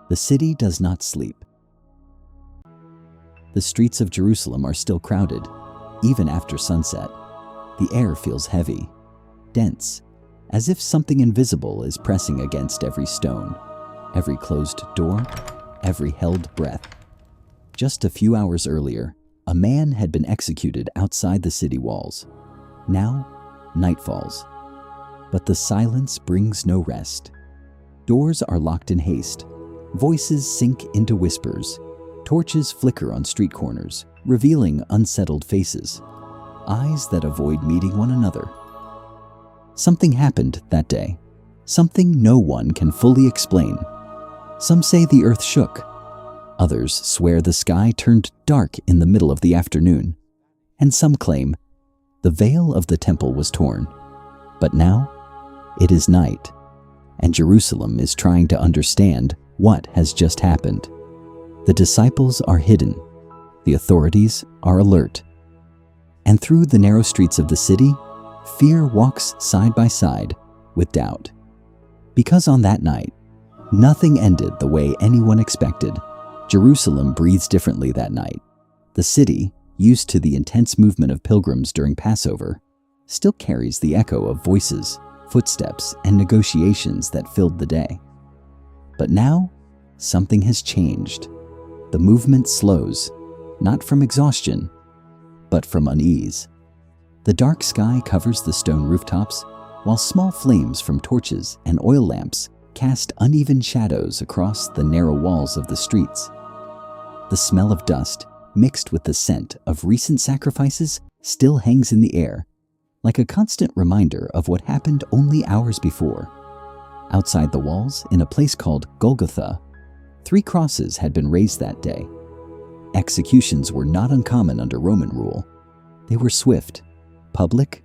The city does not sleep. The streets of Jerusalem are still crowded, even after sunset. The air feels heavy, dense, as if something invisible is pressing against every stone, every closed door, every held breath. Just a few hours earlier, a man had been executed outside the city walls. Now, night falls. But the silence brings no rest. Doors are locked in haste. Voices sink into whispers. Torches flicker on street corners, revealing unsettled faces, eyes that avoid meeting one another. Something happened that day, something no one can fully explain. Some say the earth shook. Others swear the sky turned dark in the middle of the afternoon. And some claim the veil of the temple was torn. But now, it is night, and Jerusalem is trying to understand what has just happened. The disciples are hidden. The authorities are alert. And through the narrow streets of the city, fear walks side by side with doubt. Because on that night, nothing ended the way anyone expected. Jerusalem breathes differently that night. The city, used to the intense movement of pilgrims during Passover, still carries the echo of voices, footsteps, and negotiations that filled the day. But now, something has changed. The movement slows, not from exhaustion, but from unease. The dark sky covers the stone rooftops, while small flames from torches and oil lamps cast uneven shadows across the narrow walls of the streets. The smell of dust, mixed with the scent of recent sacrifices, still hangs in the air, like a constant reminder of what happened only hours before. Outside the walls, in a place called Golgotha, 3 crosses had been raised that day. Executions were not uncommon under Roman rule. They were swift, public,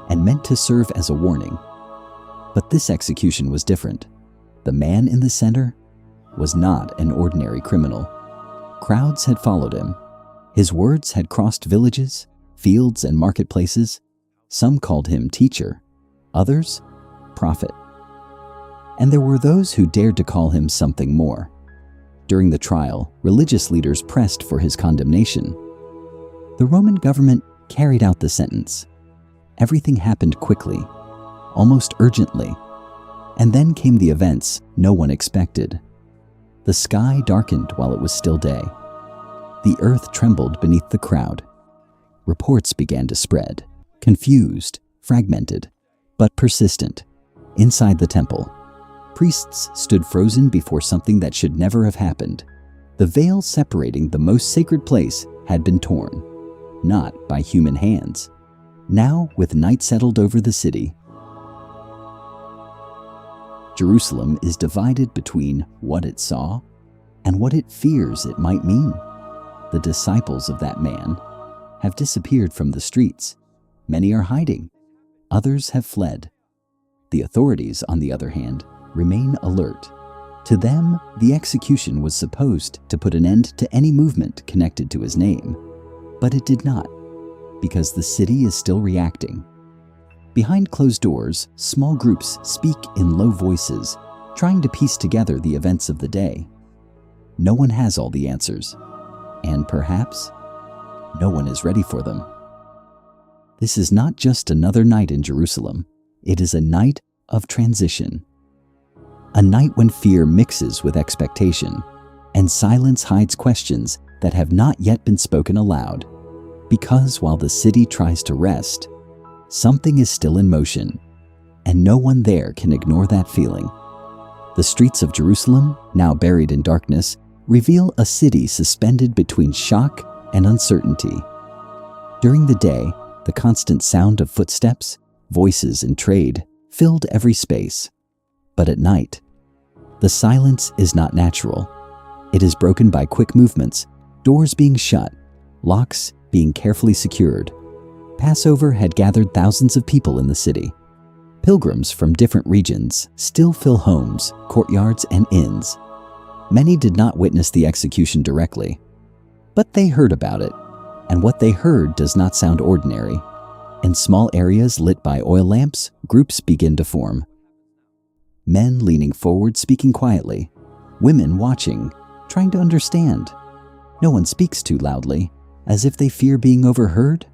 and meant to serve as a warning. But this execution was different. The man in the center was not an ordinary criminal. Crowds had followed him. His words had crossed villages, fields, and marketplaces. Some called him teacher, others prophet. And there were those who dared to call him something more. During the trial, religious leaders pressed for his condemnation. The Roman government carried out the sentence. Everything happened quickly, almost urgently. And then came the events no one expected. The sky darkened while it was still day. The earth trembled beneath the crowd. Reports began to spread, confused, fragmented, but persistent. Inside the temple, priests stood frozen before something that should never have happened. The veil separating the most sacred place had been torn, not by human hands. Now, with night settled over the city, Jerusalem is divided between what it saw and what it fears it might mean. The disciples of that man have disappeared from the streets. Many are hiding. Others have fled. The authorities, on the other hand, remain alert. To them, the execution was supposed to put an end to any movement connected to his name. But it did not, because the city is still reacting. Behind closed doors, small groups speak in low voices, trying to piece together the events of the day. No one has all the answers, and perhaps no one is ready for them. This is not just another night in Jerusalem. It is a night of transition. A night when fear mixes with expectation, and silence hides questions that have not yet been spoken aloud. Because while the city tries to rest, something is still in motion, and no one there can ignore that feeling. The streets of Jerusalem, now buried in darkness, reveal a city suspended between shock and uncertainty. During the day, the constant sound of footsteps, voices, and trade filled every space. But at night, the silence is not natural. It is broken by quick movements, doors being shut, locks being carefully secured. Passover had gathered thousands of people in the city. Pilgrims from different regions still fill homes, courtyards, and inns. Many did not witness the execution directly, but they heard about it, and what they heard does not sound ordinary. In small areas lit by oil lamps, groups begin to form. Men leaning forward speaking quietly, Women watching, trying to understand. No one speaks too loudly, as if they fear being overheard.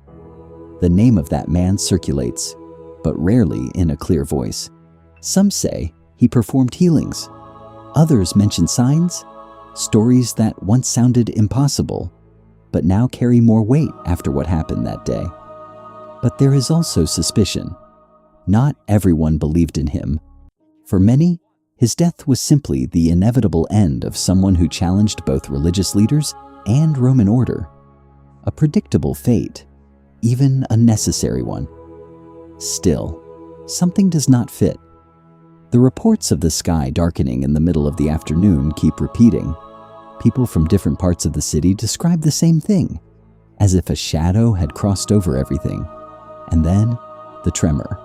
The name of that man circulates, but rarely in a clear voice. Some say he performed healings. Others mention signs, stories that once sounded impossible, but now carry more weight after what happened that day. But there is also suspicion. Not everyone believed in him. For many, his death was simply the inevitable end of someone who challenged both religious leaders and Roman order. A predictable fate, even a necessary one. Still, something does not fit. The reports of the sky darkening in the middle of the afternoon keep repeating. People from different parts of the city describe the same thing, as if a shadow had crossed over everything. And then, the tremor.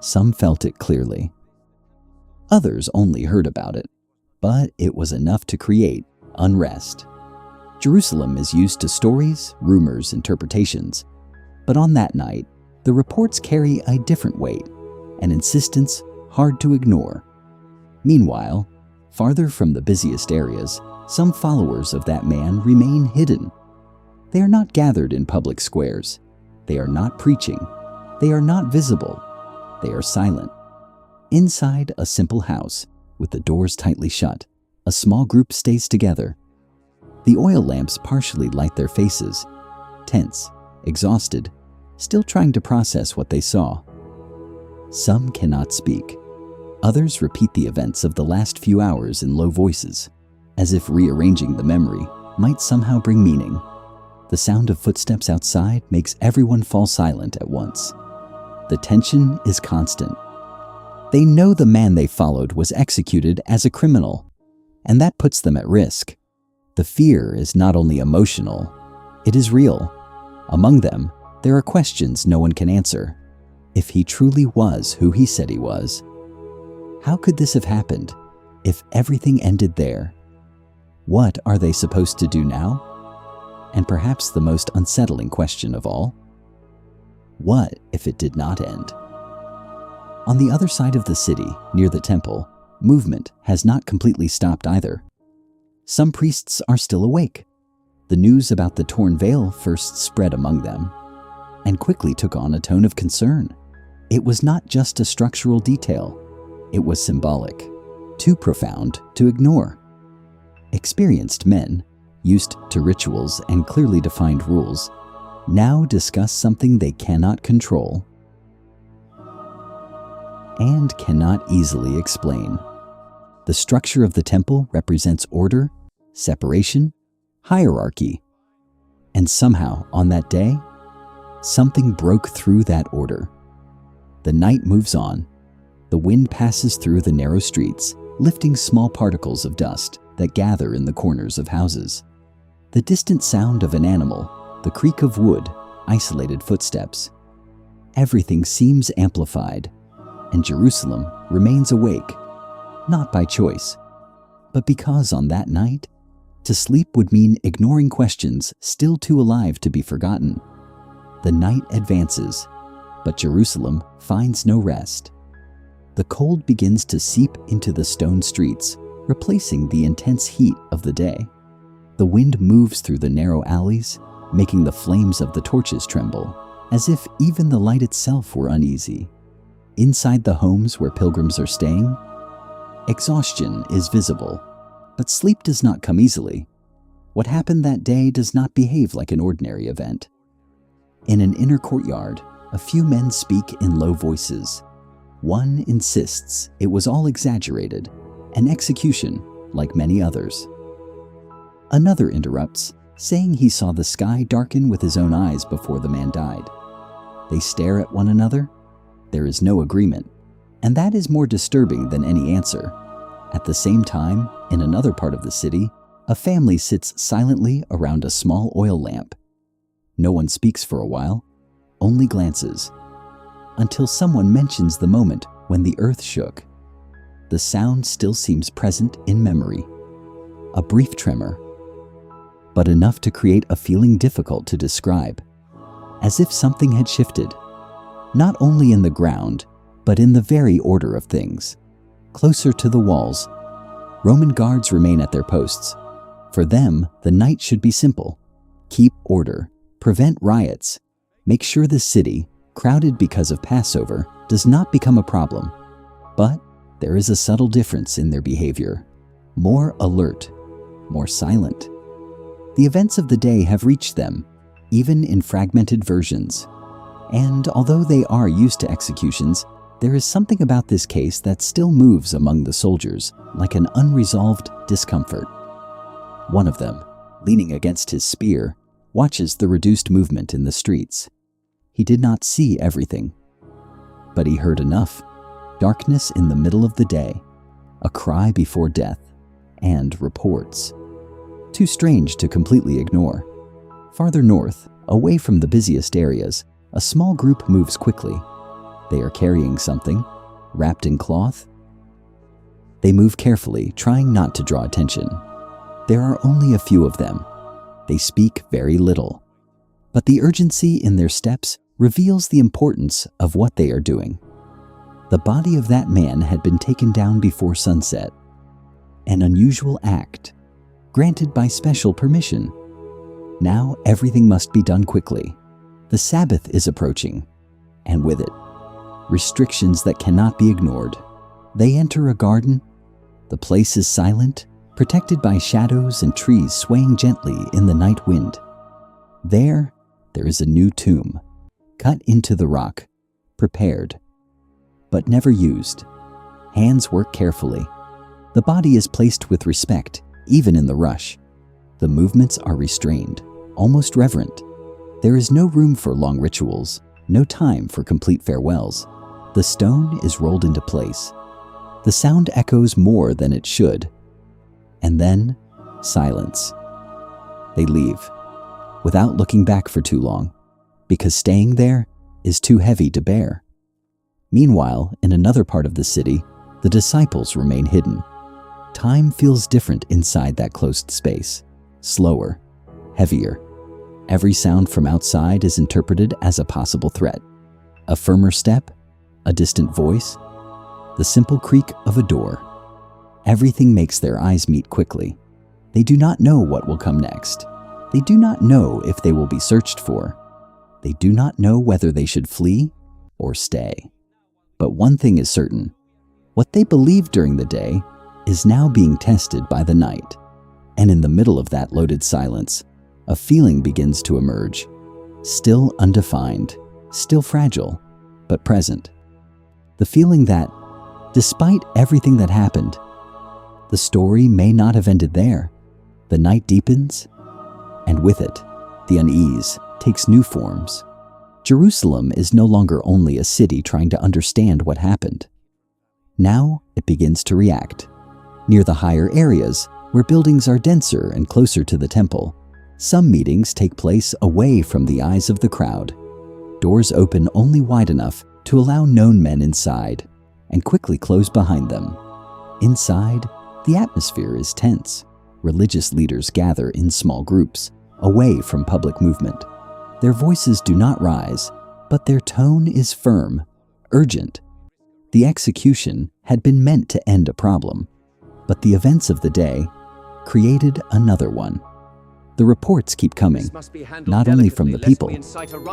Some felt it clearly. Others only heard about it, but it was enough to create unrest. Jerusalem is used to stories, rumors, interpretations. But on that night, the reports carry a different weight, an insistence hard to ignore. Meanwhile, farther from the busiest areas, some followers of that man remain hidden. They are not gathered in public squares. They are not preaching. They are not visible. They are silent. Inside a simple house, with the doors tightly shut, a small group stays together. The oil lamps partially light their faces, tense, exhausted, still trying to process what they saw. Some cannot speak. Others repeat the events of the last few hours in low voices, as if rearranging the memory might somehow bring meaning. The sound of footsteps outside makes everyone fall silent at once. The tension is constant. They know the man they followed was executed as a criminal, and that puts them at risk. The fear is not only emotional, it is real. Among them, there are questions no one can answer. If he truly was who he said he was, how could this have happened? If everything ended there, what are they supposed to do now? And perhaps the most unsettling question of all, what if it did not end? On the other side of the city, near the temple, movement has not completely stopped either. Some priests are still awake. The news about the torn veil first spread among them, and quickly took on a tone of concern. It was not just a structural detail. It was symbolic, too profound to ignore. Experienced men, used to rituals and clearly defined rules, now discuss something they cannot control and cannot easily explain. The structure of the temple represents order, separation, hierarchy. And somehow, on that day, something broke through that order. The night moves on. The wind passes through the narrow streets, lifting small particles of dust that gather in the corners of houses. The distant sound of an animal, the creak of wood, isolated footsteps. Everything seems amplified, and Jerusalem remains awake, not by choice, but because on that night, to sleep would mean ignoring questions still too alive to be forgotten. The night advances, but Jerusalem finds no rest. The cold begins to seep into the stone streets, replacing the intense heat of the day. The wind moves through the narrow alleys, making the flames of the torches tremble, as if even the light itself were uneasy. Inside the homes where pilgrims are staying, exhaustion is visible, but sleep does not come easily. What happened that day does not behave like an ordinary event. In an inner courtyard, a few men speak in low voices. One insists it was all exaggerated, an execution like many others. Another interrupts, saying he saw the sky darken with his own eyes before the man died. They stare at one another. There is no agreement, and that is more disturbing than any answer. At the same time, in another part of the city, a family sits silently around a small oil lamp. No one speaks for a while, only glances, until someone mentions the moment when the earth shook. The sound still seems present in memory. A brief tremor, but enough to create a feeling difficult to describe, as if something had shifted, not only in the ground, but in the very order of things. Closer to the walls, Roman guards remain at their posts. For them, the night should be simple. Keep order, prevent riots, make sure the city, crowded because of Passover, does not become a problem. But there is a subtle difference in their behavior. More alert, more silent. The events of the day have reached them, even in fragmented versions. And although they are used to executions, there is something about this case that still moves among the soldiers like an unresolved discomfort. One of them, leaning against his spear, watches the reduced movement in the streets. He did not see everything, but he heard enough. Darkness in the middle of the day, a cry before death, and reports. Too strange to completely ignore. Farther north, away from the busiest areas, a small group moves quickly. They are carrying something, wrapped in cloth. They move carefully, trying not to draw attention. There are only a few of them. They speak very little, but the urgency in their steps reveals the importance of what they are doing. The body of that man had been taken down before sunset, an unusual act, granted by special permission. Now everything must be done quickly. The Sabbath is approaching, and with it, restrictions that cannot be ignored. They enter a garden. The place is silent, protected by shadows and trees swaying gently in the night wind. There is a new tomb, cut into the rock, prepared, but never used. Hands work carefully. The body is placed with respect, even in the rush. The movements are restrained, almost reverent. There is no room for long rituals, no time for complete farewells. The stone is rolled into place. The sound echoes more than it should. And then, silence. They leave, without looking back for too long, because staying there is too heavy to bear. Meanwhile, in another part of the city, the disciples remain hidden. Time feels different inside that closed space, slower, heavier. Every sound from outside is interpreted as a possible threat. A firmer step, a distant voice, the simple creak of a door. Everything makes their eyes meet quickly. They do not know what will come next. They do not know if they will be searched for. They do not know whether they should flee or stay. But one thing is certain. What they believed during the day is now being tested by the night. And in the middle of that loaded silence, a feeling begins to emerge. Still undefined, still fragile, but present. The feeling that, despite everything that happened, the story may not have ended there. The night deepens, and with it, the unease takes new forms. Jerusalem is no longer only a city trying to understand what happened. Now it begins to react. Near the higher areas, where buildings are denser and closer to the temple, some meetings take place away from the eyes of the crowd. Doors open only wide enough to allow known men inside, and quickly close behind them. Inside, the atmosphere is tense. Religious leaders gather in small groups, away from public movement. Their voices do not rise, but their tone is firm, urgent. The execution had been meant to end a problem, but the events of the day created another one. The reports keep coming, not only from the people,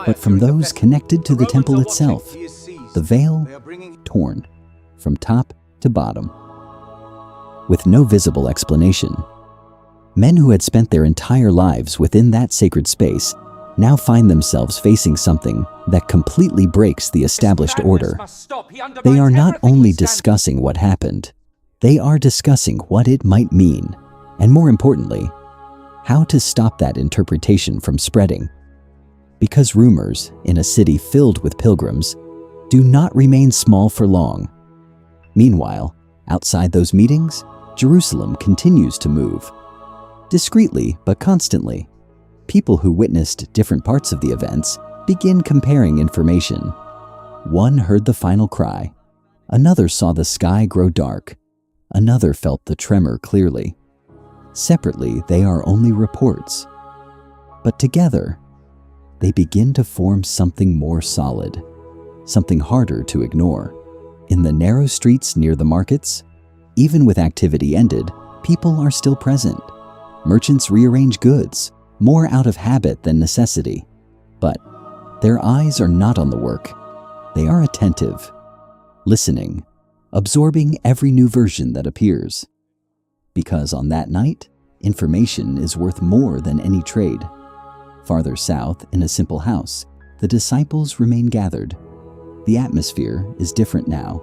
but from those connected to the temple itself. The veil torn from top to bottom. With no visible explanation, men who had spent their entire lives within that sacred space now find themselves facing something that completely breaks the established order. They are not only discussing what happened, they are discussing what it might mean, and more importantly, how to stop that interpretation from spreading. Because rumors in a city filled with pilgrims do not remain small for long. Meanwhile, outside those meetings, Jerusalem continues to move. Discreetly but constantly, people who witnessed different parts of the events begin comparing information. One heard the final cry. Another saw the sky grow dark. Another felt the tremor clearly. Separately, they are only reports. But together, they begin to form something more solid, something harder to ignore. In the narrow streets near the markets, Even with activity ended, people are still present. Merchants rearrange goods, more out of habit than necessity. But their eyes are not on the work. They are attentive, listening, absorbing every new version that appears. Because on that night, information is worth more than any trade. Farther south, in a simple house, the disciples remain gathered. The atmosphere is different now.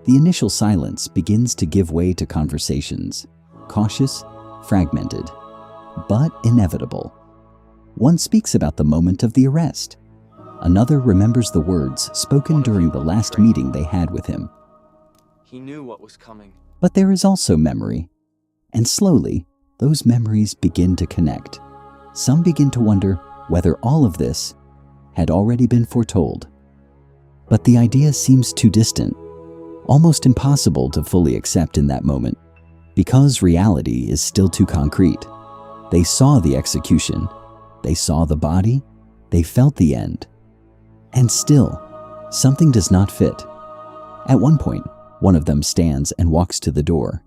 The initial silence begins to give way to conversations, cautious, fragmented, but inevitable. One speaks about the moment of the arrest. Another remembers the words spoken during the last meeting they had with him. He knew what was coming. But there is also memory. And slowly, those memories begin to connect. Some begin to wonder whether all of this had already been foretold. But the idea seems too distant, almost impossible to fully accept in that moment, because reality is still too concrete. They saw the execution, they saw the body, they felt the end. And still, something does not fit. At one point, one of them stands and walks to the door.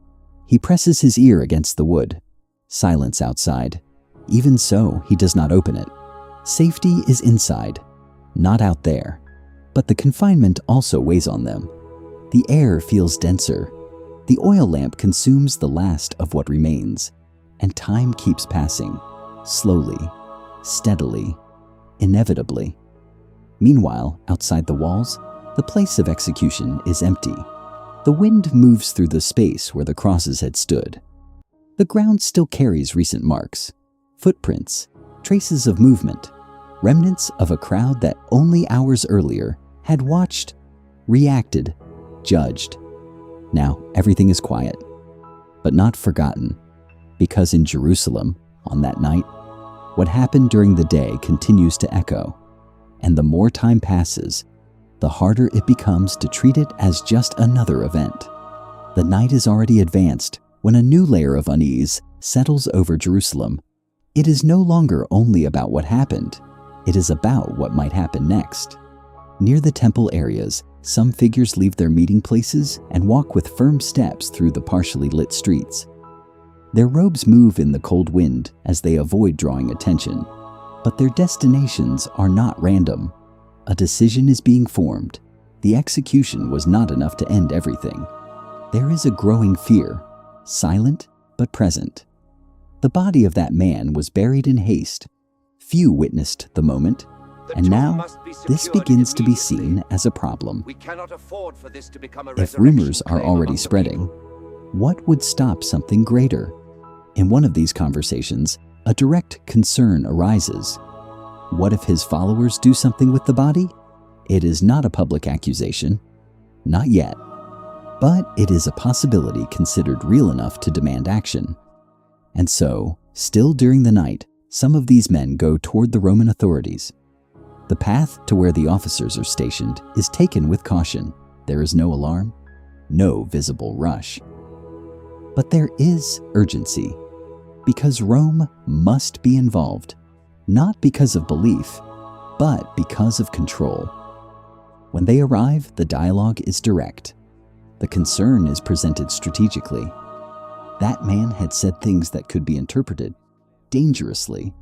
He presses his ear against the wood. Silence outside. Even so, he does not open it. Safety is inside, not out there. But the confinement also weighs on them. The air feels denser. The oil lamp consumes the last of what remains, and time keeps passing, slowly, steadily, inevitably. Meanwhile, outside the walls, the place of execution is empty. The wind moves through the space where the crosses had stood. The ground still carries recent marks, footprints, traces of movement, remnants of a crowd that only hours earlier had watched, reacted, judged. Now everything is quiet, but not forgotten, because in Jerusalem, on that night, what happened during the day continues to echo, and the more time passes, the harder it becomes to treat it as just another event. The night is already advanced when a new layer of unease settles over Jerusalem. It is no longer only about what happened, it is about what might happen next. Near the temple areas, some figures leave their meeting places and walk with firm steps through the partially lit streets. Their robes move in the cold wind as they avoid drawing attention, but their destinations are not random. A decision is being formed. The execution was not enough to end everything. There is a growing fear, silent but present. The body of that man was buried in haste. Few witnessed the moment, and now this begins to be seen as a problem. We cannot afford for this to become a If rumors are already spreading, what would stop something greater? In one of these conversations, a direct concern arises. What if his followers do something with the body? It is not a public accusation. Not yet. But it is a possibility considered real enough to demand action. And so, still during the night, some of these men go toward the Roman authorities. The path to where the officers are stationed is taken with caution. There is no alarm, no visible rush. But there is urgency, because Rome must be involved, not because of belief, but because of control. When they arrive, the dialogue is direct. The concern is presented strategically. That man had said things that could be interpreted dangerously.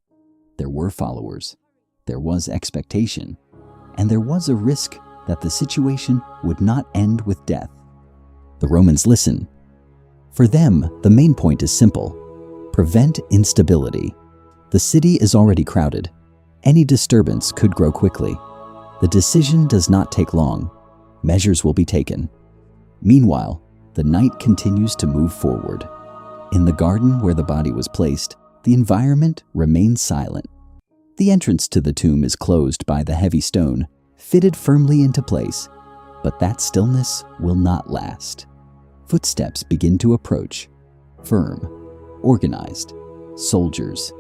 There were followers, there was expectation, and there was a risk that the situation would not end with death. The Romans listen. For them, the main point is simple: prevent instability. The city is already crowded. Any disturbance could grow quickly. The decision does not take long. Measures will be taken. Meanwhile, the night continues to move forward. In the garden where the body was placed, the environment remains silent. The entrance to the tomb is closed by the heavy stone, fitted firmly into place. But that stillness will not last. Footsteps begin to approach, firm, organized, soldiers.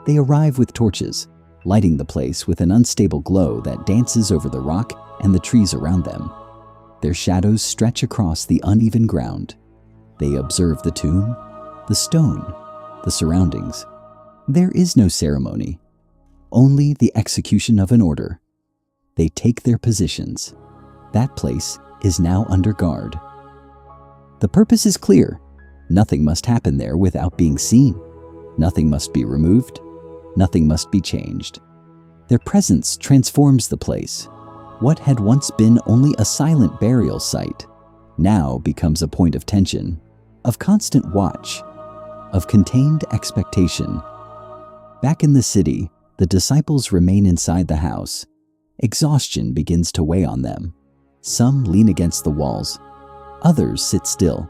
They arrive with torches, lighting the place with an unstable glow that dances over the rock and the trees around them. Their shadows stretch across the uneven ground. They observe the tomb, the stone, the surroundings. There is no ceremony, only the execution of an order. They take their positions. That place is now under guard. The purpose is clear. Nothing must happen there without being seen. Nothing must be removed. Nothing must be changed. Their presence transforms the place. What had once been only a silent burial site now becomes a point of tension, of constant watch, of contained expectation. Back in the city, the disciples remain inside the house. Exhaustion begins to weigh on them. Some lean against the walls. Others sit still,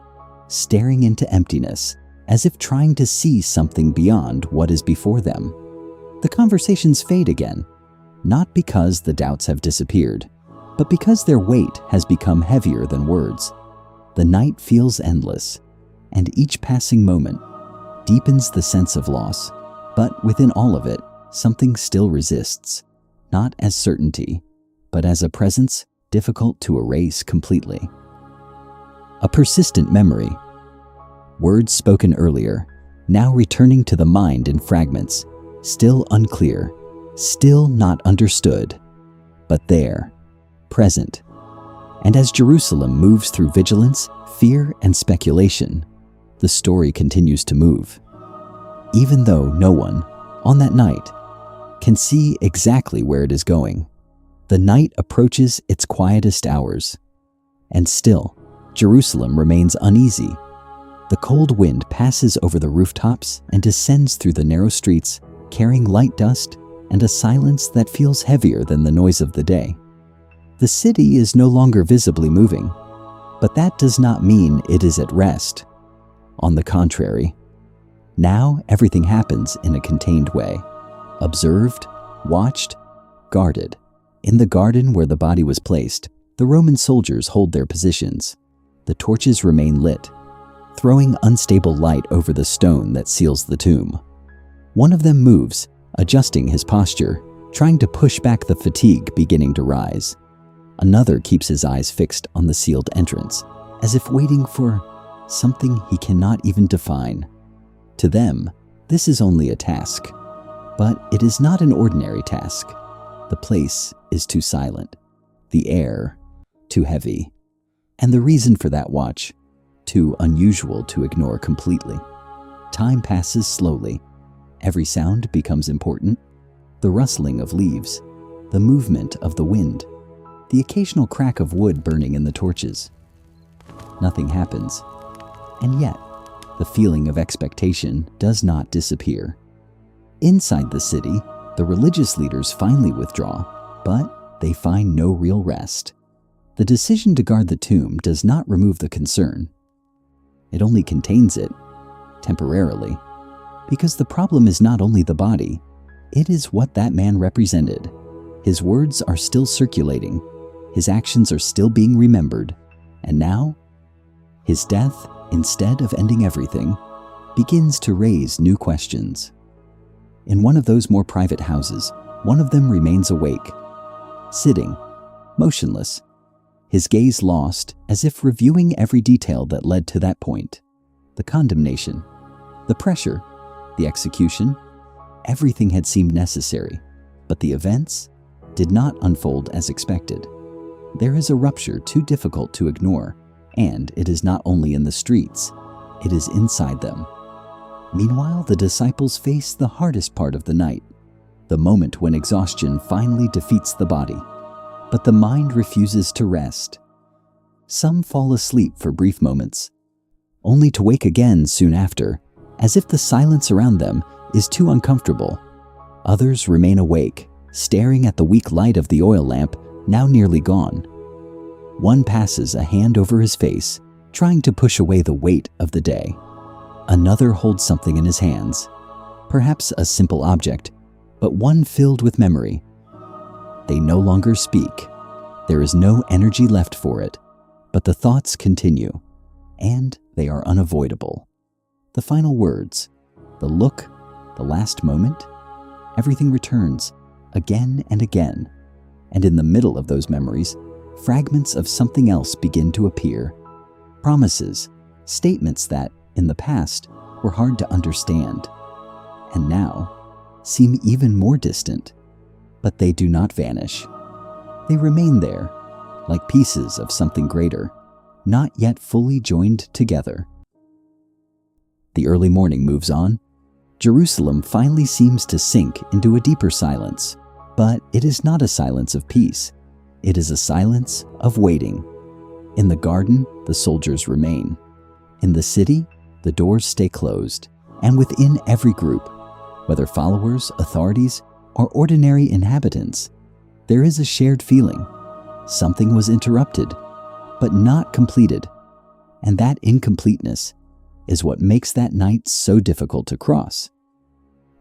staring into emptiness, as if trying to see something beyond what is before them. The conversations fade again, not because the doubts have disappeared, but because their weight has become heavier than words. The night feels endless, and each passing moment deepens the sense of loss. But within all of it, something still resists, not as certainty, but as a presence difficult to erase completely. A persistent memory. Words spoken earlier, now returning to the mind in fragments, still unclear, still not understood, but there, present. And as Jerusalem moves through vigilance, fear, and speculation, the story continues to move. Even though no one, on that night, can see exactly where it is going, the night approaches its quietest hours. And still, Jerusalem remains uneasy. The cold wind passes over the rooftops and descends through the narrow streets, carrying light dust and a silence that feels heavier than the noise of the day. The city is no longer visibly moving, but that does not mean it is at rest. On the contrary, now everything happens in a contained way, observed, watched, guarded. In the garden where the body was placed, the Roman soldiers hold their positions. The torches remain lit, throwing unstable light over the stone that seals the tomb. One of them moves, adjusting his posture, trying to push back the fatigue beginning to rise. Another keeps his eyes fixed on the sealed entrance, as if waiting for something he cannot even define. To them, this is only a task, but it is not an ordinary task. The place is too silent, the air too heavy, and the reason for that watch too unusual to ignore completely. Time passes slowly. Every sound becomes important. The rustling of leaves, the movement of the wind, the occasional crack of wood burning in the torches. Nothing happens, and yet the feeling of expectation does not disappear. Inside the city, the religious leaders finally withdraw, but they find no real rest. The decision to guard the tomb does not remove the concern. It only contains it, temporarily, because the problem is not only the body, it is what that man represented. His words are still circulating, his actions are still being remembered, and now, his death, instead of ending everything, begins to raise new questions. In one of those more private houses, one of them remains awake, sitting, motionless, his gaze lost as if reviewing every detail that led to that point. The condemnation, the pressure, the execution, everything had seemed necessary, but the events did not unfold as expected. There is a rupture too difficult to ignore, and it is not only in the streets, it is inside them. Meanwhile, the disciples face the hardest part of the night, the moment when exhaustion finally defeats the body. But the mind refuses to rest. Some fall asleep for brief moments, only to wake again soon after, as if the silence around them is too uncomfortable. Others remain awake, staring at the weak light of the oil lamp, now nearly gone. One passes a hand over his face, trying to push away the weight of the day. Another holds something in his hands, perhaps a simple object, but one filled with memory. They no longer speak. There is no energy left for it, but the thoughts continue, and they are unavoidable. The final words, the look, the last moment, everything returns again and again, and in the middle of those memories, fragments of something else begin to appear. Promises, statements that, in the past, were hard to understand, and now seem even more distant. But they do not vanish. They remain there, like pieces of something greater, not yet fully joined together. The early morning moves on. Jerusalem finally seems to sink into a deeper silence, but it is not a silence of peace. It is a silence of waiting. In the garden, the soldiers remain. In the city, the doors stay closed, and within every group, whether followers, authorities, or ordinary inhabitants, there is a shared feeling. Something was interrupted, but not completed, and that incompleteness is what makes that night so difficult to cross.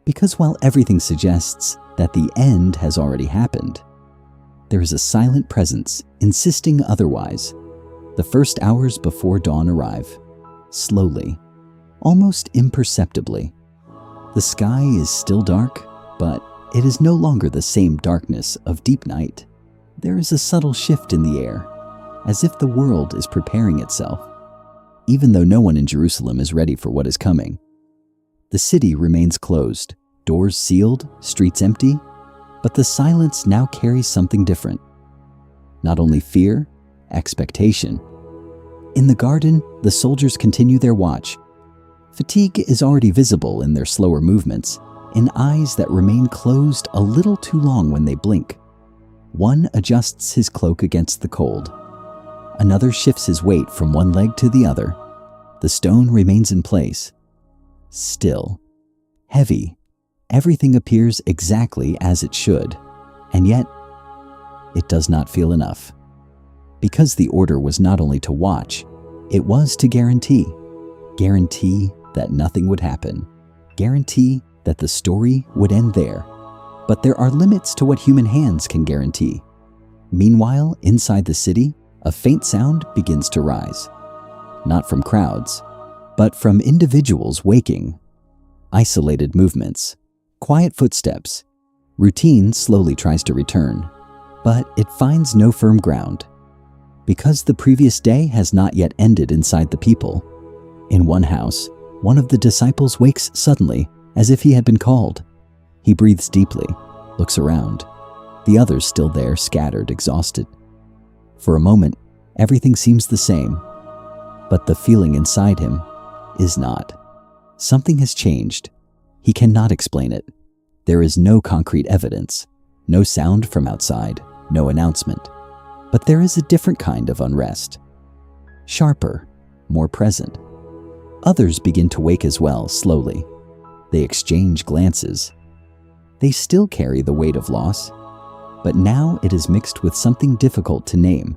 Because while everything suggests that the end has already happened, there is a silent presence insisting otherwise. The first hours before dawn arrive, slowly, almost imperceptibly. The sky is still dark, but it is no longer the same darkness of deep night. There is a subtle shift in the air, as if the world is preparing itself. Even though no one in Jerusalem is ready for what is coming, the city remains closed, doors sealed, streets empty, but the silence now carries something different. Not only fear, expectation. In the garden, the soldiers continue their watch. Fatigue is already visible in their slower movements, in eyes that remain closed a little too long when they blink. One adjusts his cloak against the cold. Another shifts his weight from one leg to the other. The stone remains in place. Still. Heavy. Everything appears exactly as it should. And yet, it does not feel enough. Because the order was not only to watch, it was to guarantee. Guarantee that nothing would happen. Guarantee that the story would end there. But there are limits to what human hands can guarantee. Meanwhile, inside the city, a faint sound begins to rise. Not from crowds, but from individuals waking. Isolated movements, quiet footsteps. Routine slowly tries to return, but it finds no firm ground. Because the previous day has not yet ended inside the people. In one house, one of the disciples wakes suddenly, as if he had been called. He breathes deeply, looks around. The others still there, scattered, exhausted. For a moment, everything seems the same, but the feeling inside him is not. Something has changed. He cannot explain it. There is no concrete evidence, no sound from outside, no announcement. But there is a different kind of unrest. Sharper, more present. Others begin to wake as well, slowly. They exchange glances. They still carry the weight of loss, but now it is mixed with something difficult to name.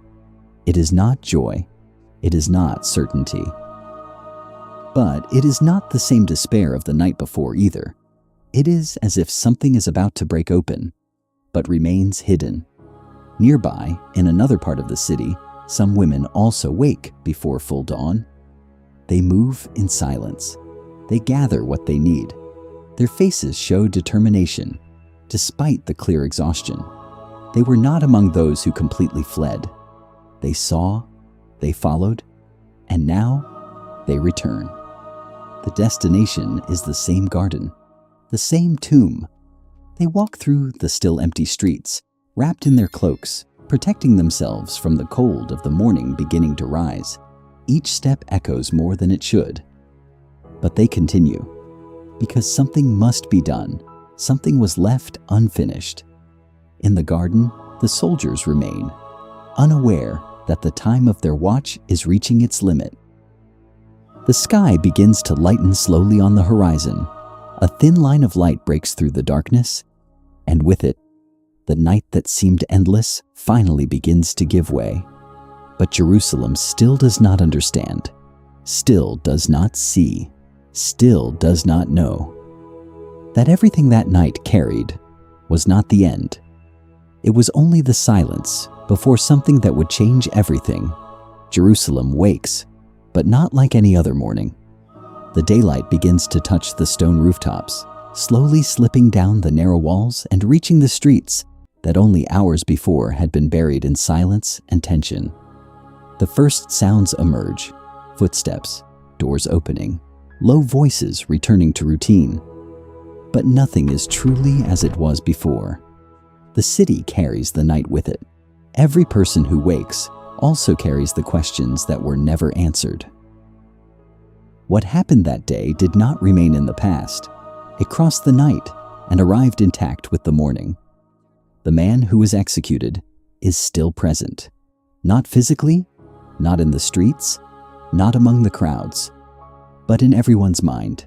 It is not joy. It is not certainty. But it is not the same despair of the night before either. It is as if something is about to break open, but remains hidden. Nearby, in another part of the city, some women also wake before full dawn. They move in silence. They gather what they need. Their faces show determination, despite the clear exhaustion. They were not among those who completely fled. They saw, they followed, and now they return. The destination is the same garden, the same tomb. They walk through the still empty streets, wrapped in their cloaks, protecting themselves from the cold of the morning beginning to rise. Each step echoes more than it should. But they continue, because something must be done. Something was left unfinished. In the garden, the soldiers remain, unaware that the time of their watch is reaching its limit. The sky begins to lighten slowly on the horizon. A thin line of light breaks through the darkness, and with it, the night that seemed endless finally begins to give way. But Jerusalem still does not understand, still does not see, still does not know. That everything that night carried was not the end. It was only the silence before something that would change everything. Jerusalem wakes, but not like any other morning. The daylight begins to touch the stone rooftops, slowly slipping down the narrow walls and reaching the streets that only hours before had been buried in silence and tension. The first sounds emerge: footsteps, doors opening, low voices returning to routine. But nothing is truly as it was before. The city carries the night with it. Every person who wakes also carries the questions that were never answered. What happened that day did not remain in the past. It crossed the night and arrived intact with the morning. The man who was executed is still present, not physically, not in the streets, not among the crowds, but in everyone's mind,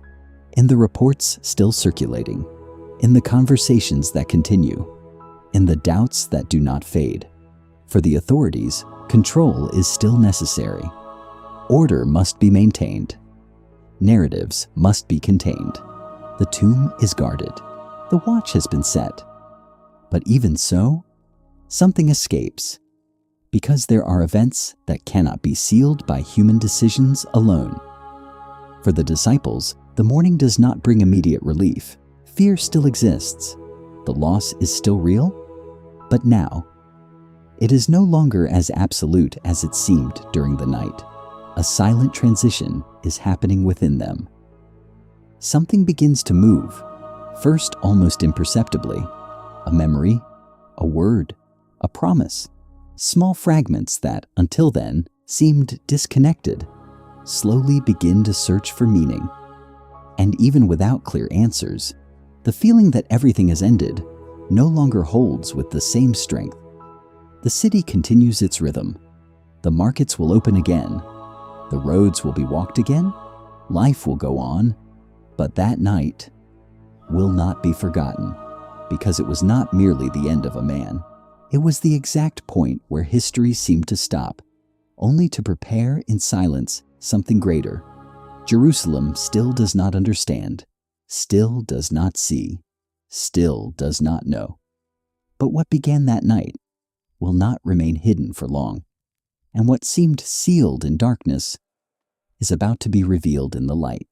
in the reports still circulating, in the conversations that continue, in the doubts that do not fade. For the authorities, control is still necessary. Order must be maintained. Narratives must be contained. The tomb is guarded. The watch has been set. But even so, something escapes, because there are events that cannot be sealed by human decisions alone. For the disciples, the morning does not bring immediate relief. Fear still exists. The loss is still real. But now, it is no longer as absolute as it seemed during the night. A silent transition is happening within them. Something begins to move, first almost imperceptibly. A memory, a word, a promise. Small fragments that, until then, seemed disconnected, slowly begin to search for meaning. And even without clear answers, the feeling that everything has ended no longer holds with the same strength. The city continues its rhythm. The markets will open again. The roads will be walked again. Life will go on. But that night will not be forgotten, because it was not merely the end of a man. It was the exact point where history seemed to stop, only to prepare in silence something greater. Jerusalem still does not understand, still does not see, still does not know. But what began that night will not remain hidden for long, and what seemed sealed in darkness is about to be revealed in the light.